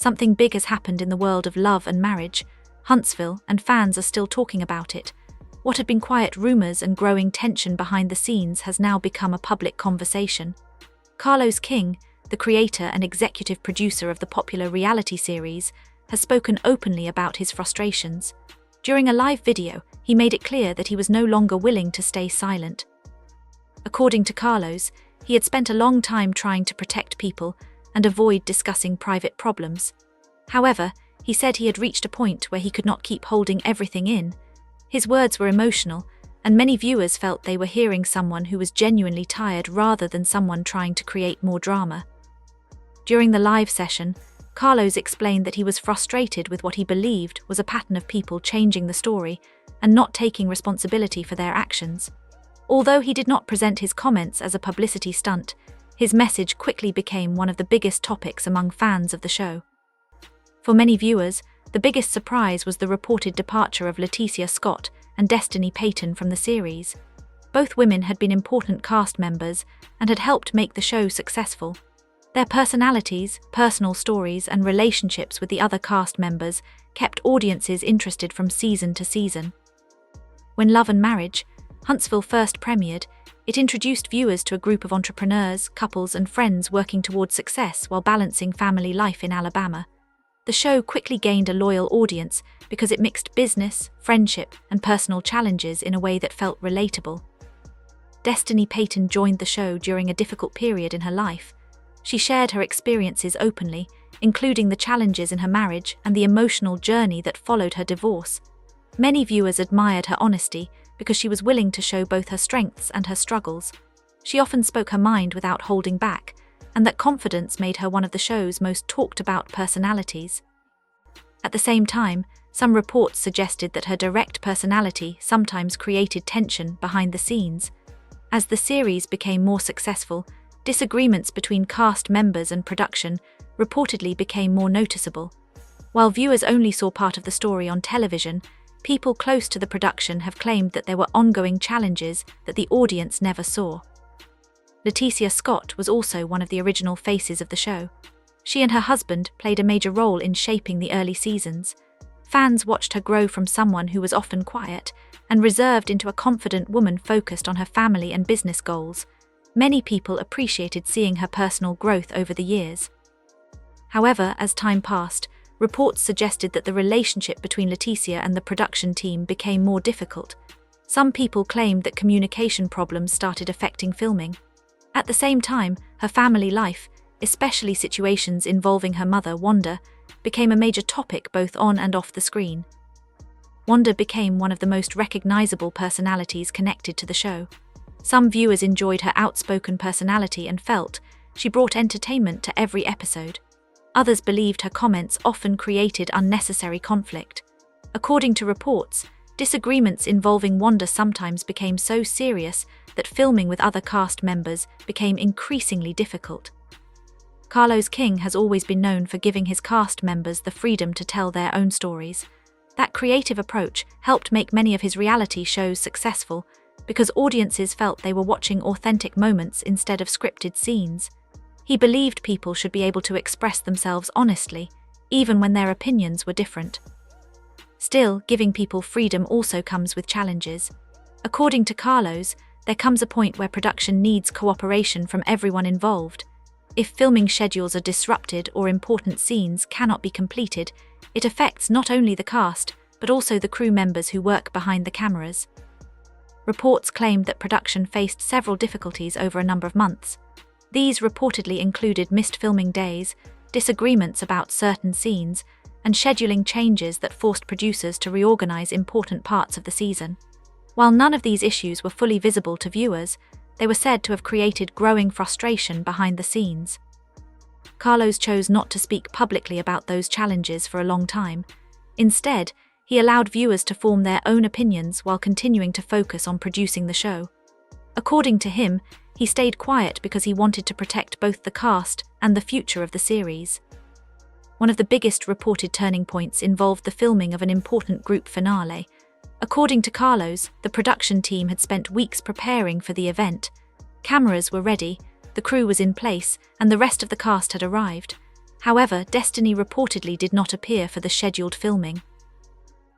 Something big has happened in the world of love and marriage, Huntsville, and fans are still talking about it. What had been quiet rumors and growing tension behind the scenes has now become a public conversation. Carlos King, the creator and executive producer of the popular reality series, has spoken openly about his frustrations. During a live video, he made it clear that he was no longer willing to stay silent. According to Carlos, he had spent a long time trying to protect people and avoid discussing private problems. However, he said he had reached a point where he could not keep holding everything in. His words were emotional, and many viewers felt they were hearing someone who was genuinely tired rather than someone trying to create more drama. During the live session, Carlos explained that he was frustrated with what he believed was a pattern of people changing the story and not taking responsibility for their actions. Although he did not present his comments as a publicity stunt, his message quickly became one of the biggest topics among fans of the show. For many viewers, the biggest surprise was the reported departure of LaTisha Scott and Destiny Payton from the series. Both women had been important cast members and had helped make the show successful. Their personalities, personal stories, and relationships with the other cast members kept audiences interested from season to season. When Love and Marriage, Huntsville first premiered, it introduced viewers to a group of entrepreneurs, couples, and friends working towards success while balancing family life in Alabama. The show quickly gained a loyal audience because it mixed business, friendship, and personal challenges in a way that felt relatable. Destiny Payton joined the show during a difficult period in her life. She shared her experiences openly, including the challenges in her marriage and the emotional journey that followed her divorce. Many viewers admired her honesty because she was willing to show both her strengths and her struggles. She often spoke her mind without holding back, and that confidence made her one of the show's most talked-about personalities. At the same time, some reports suggested that her direct personality sometimes created tension behind the scenes. As the series became more successful, disagreements between cast members and production reportedly became more noticeable. While viewers only saw part of the story on television, people close to the production have claimed that there were ongoing challenges that the audience never saw. LaTisha Scott was also one of the original faces of the show. She and her husband played a major role in shaping the early seasons. Fans watched her grow from someone who was often quiet and reserved into a confident woman focused on her family and business goals. Many people appreciated seeing her personal growth over the years. However, as time passed, reports suggested that the relationship between LaTisha and the production team became more difficult. Some people claimed that communication problems started affecting filming. At the same time, her family life, especially situations involving her mother, Wanda, became a major topic both on and off the screen. Wanda became one of the most recognizable personalities connected to the show. Some viewers enjoyed her outspoken personality and felt she brought entertainment to every episode. Others believed her comments often created unnecessary conflict. According to reports, disagreements involving Wanda sometimes became so serious that filming with other cast members became increasingly difficult. Carlos King has always been known for giving his cast members the freedom to tell their own stories. That creative approach helped make many of his reality shows successful because audiences felt they were watching authentic moments instead of scripted scenes. He believed people should be able to express themselves honestly, even when their opinions were different. Still, giving people freedom also comes with challenges. According to Carlos, there comes a point where production needs cooperation from everyone involved. If filming schedules are disrupted or important scenes cannot be completed, it affects not only the cast, but also the crew members who work behind the cameras. Reports claimed that production faced several difficulties over a number of months. These reportedly included missed filming days, disagreements about certain scenes, and scheduling changes that forced producers to reorganize important parts of the season. While none of these issues were fully visible to viewers, they were said to have created growing frustration behind the scenes. Carlos chose not to speak publicly about those challenges for a long time. Instead, he allowed viewers to form their own opinions while continuing to focus on producing the show. According to him, he stayed quiet because he wanted to protect both the cast and the future of the series. One of the biggest reported turning points involved the filming of an important group finale. According to Carlos, the production team had spent weeks preparing for the event. Cameras were ready, the crew was in place, and the rest of the cast had arrived. However, Destiny reportedly did not appear for the scheduled filming.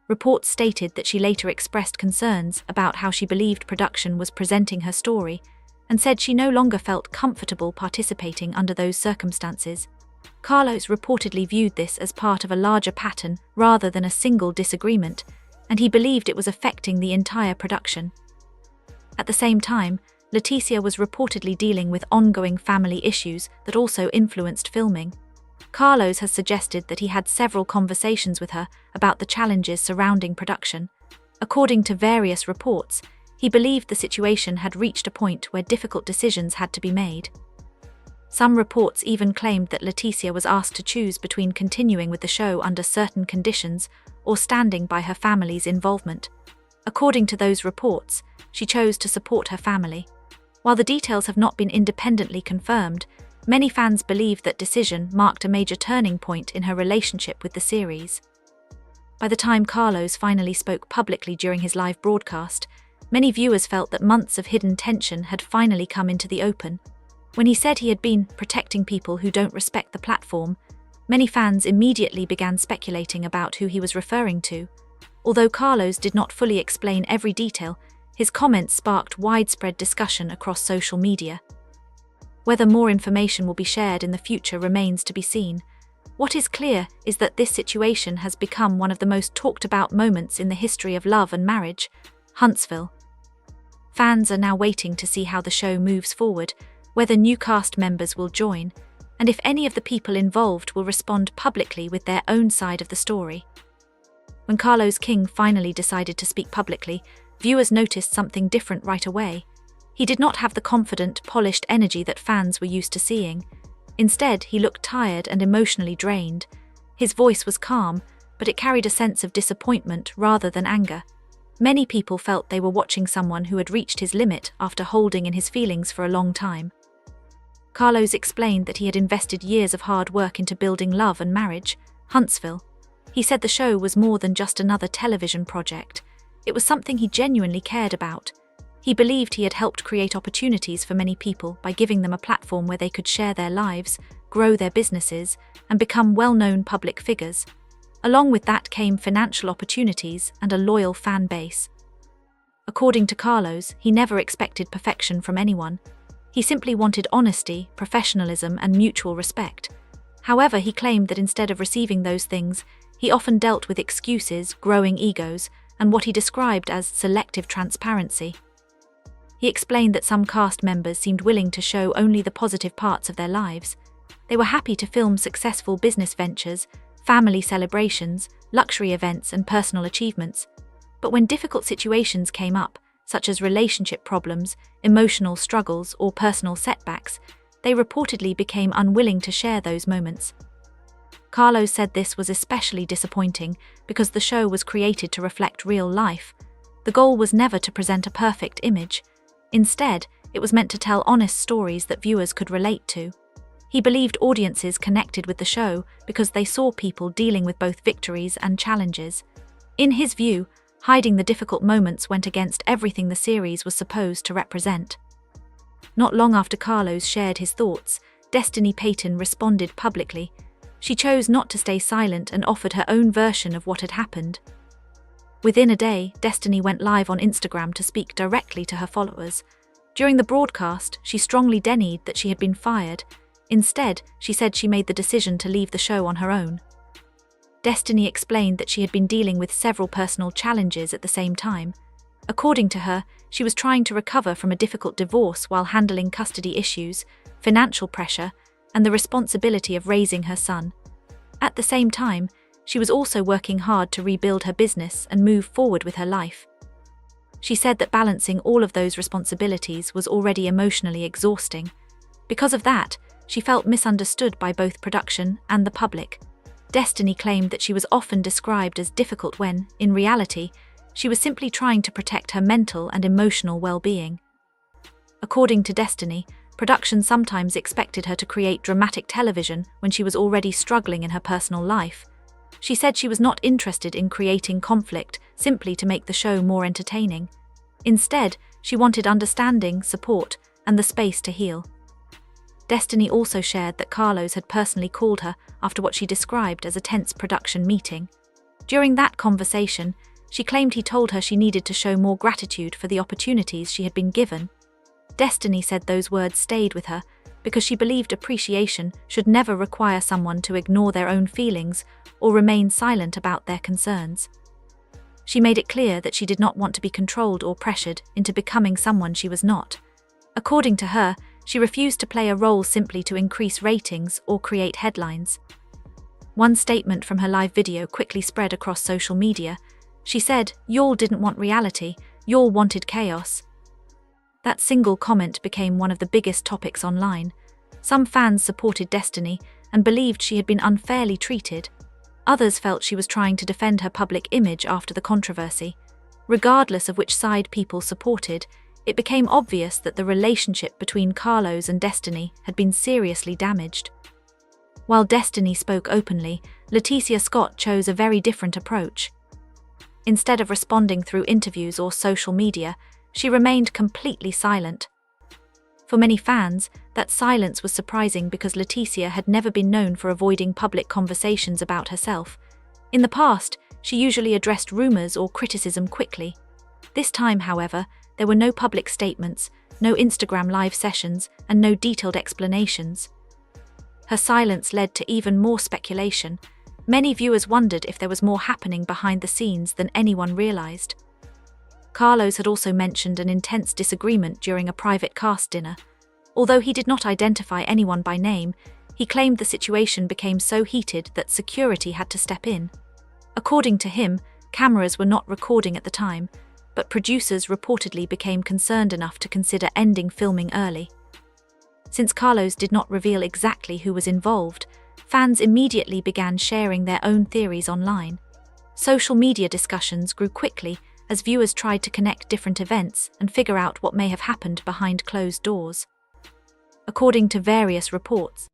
Reports stated that she later expressed concerns about how she believed production was presenting her story, and said she no longer felt comfortable participating under those circumstances. Carlos reportedly viewed this as part of a larger pattern rather than a single disagreement, and he believed it was affecting the entire production. At the same time, LaTisha was reportedly dealing with ongoing family issues that also influenced filming. Carlos has suggested that he had several conversations with her about the challenges surrounding production. According to various reports, he believed the situation had reached a point where difficult decisions had to be made. Some reports even claimed that LaTisha was asked to choose between continuing with the show under certain conditions or standing by her family's involvement. According to those reports, she chose to support her family. While the details have not been independently confirmed, many fans believe that decision marked a major turning point in her relationship with the series. By the time Carlos finally spoke publicly during his live broadcast, many viewers felt that months of hidden tension had finally come into the open. When he said he had been protecting people who don't respect the platform, many fans immediately began speculating about who he was referring to. Although Carlos did not fully explain every detail, his comments sparked widespread discussion across social media. Whether more information will be shared in the future remains to be seen. What is clear is that this situation has become one of the most talked about moments in the history of love and marriage, Huntsville. Fans are now waiting to see how the show moves forward, whether new cast members will join, and if any of the people involved will respond publicly with their own side of the story. When Carlos King finally decided to speak publicly, viewers noticed something different right away. He did not have the confident, polished energy that fans were used to seeing. Instead, he looked tired and emotionally drained. His voice was calm, but it carried a sense of disappointment rather than anger. Many people felt they were watching someone who had reached his limit after holding in his feelings for a long time. Carlos explained that he had invested years of hard work into building love and marriage, Huntsville. He said the show was more than just another television project. It was something he genuinely cared about. He believed he had helped create opportunities for many people by giving them a platform where they could share their lives, grow their businesses, and become well-known public figures. Along with that came financial opportunities and a loyal fan base. According to Carlos, he never expected perfection from anyone. He simply wanted honesty, professionalism, and mutual respect. However, he claimed that instead of receiving those things, he often dealt with excuses, growing egos, and what he described as selective transparency. He explained that some cast members seemed willing to show only the positive parts of their lives. They were happy to film successful business ventures, family celebrations, luxury events, and personal achievements. But when difficult situations came up, such as relationship problems, emotional struggles, or personal setbacks, they reportedly became unwilling to share those moments. Carlos said this was especially disappointing because the show was created to reflect real life. The goal was never to present a perfect image. Instead, it was meant to tell honest stories that viewers could relate to. He believed audiences connected with the show because they saw people dealing with both victories and challenges. In his view, hiding the difficult moments went against everything the series was supposed to represent. Not long after Carlos shared his thoughts, Destiny Payton responded publicly. She chose not to stay silent and offered her own version of what had happened. Within a day, Destiny went live on Instagram to speak directly to her followers. During the broadcast, she strongly denied that she had been fired. Instead, she said she made the decision to leave the show on her own. Destiny explained that she had been dealing with several personal challenges at the same time. According to her, she was trying to recover from a difficult divorce while handling custody issues, financial pressure, and the responsibility of raising her son. At the same time, she was also working hard to rebuild her business and move forward with her life. She said that balancing all of those responsibilities was already emotionally exhausting. Because of that, she felt misunderstood by both production and the public. Destiny claimed that she was often described as difficult when, in reality, she was simply trying to protect her mental and emotional well-being. According to Destiny, production sometimes expected her to create dramatic television when she was already struggling in her personal life. She said she was not interested in creating conflict simply to make the show more entertaining. Instead, she wanted understanding, support, and the space to heal. Destiny also shared that Carlos had personally called her after what she described as a tense production meeting. During that conversation, she claimed he told her she needed to show more gratitude for the opportunities she had been given. Destiny said those words stayed with her because she believed appreciation should never require someone to ignore their own feelings or remain silent about their concerns. She made it clear that she did not want to be controlled or pressured into becoming someone she was not. According to her, she refused to play a role simply to increase ratings or create headlines. One statement from her live video quickly spread across social media. She said, "Y'all didn't want reality, y'all wanted chaos." That single comment became one of the biggest topics online. Some fans supported Destiny and believed she had been unfairly treated. Others felt she was trying to defend her public image after the controversy. Regardless of which side people supported, it became obvious that the relationship between Carlos and Destiny had been seriously damaged. While Destiny spoke openly, LaTisha Scott chose a very different approach. Instead of responding through interviews or social media, she remained completely silent. For many fans, that silence was surprising because LaTisha had never been known for avoiding public conversations about herself. In the past, she usually addressed rumors or criticism quickly. This time, however, there were no public statements, no Instagram live sessions, and no detailed explanations. Her silence led to even more speculation. Many viewers wondered if there was more happening behind the scenes than anyone realized. Carlos had also mentioned an intense disagreement during a private cast dinner. Although he did not identify anyone by name, he claimed the situation became so heated that security had to step in. According to him, cameras were not recording at the time, but producers reportedly became concerned enough to consider ending filming early. Since Carlos did not reveal exactly who was involved, fans immediately began sharing their own theories online. Social media discussions grew quickly as viewers tried to connect different events and figure out what may have happened behind closed doors. According to various reports,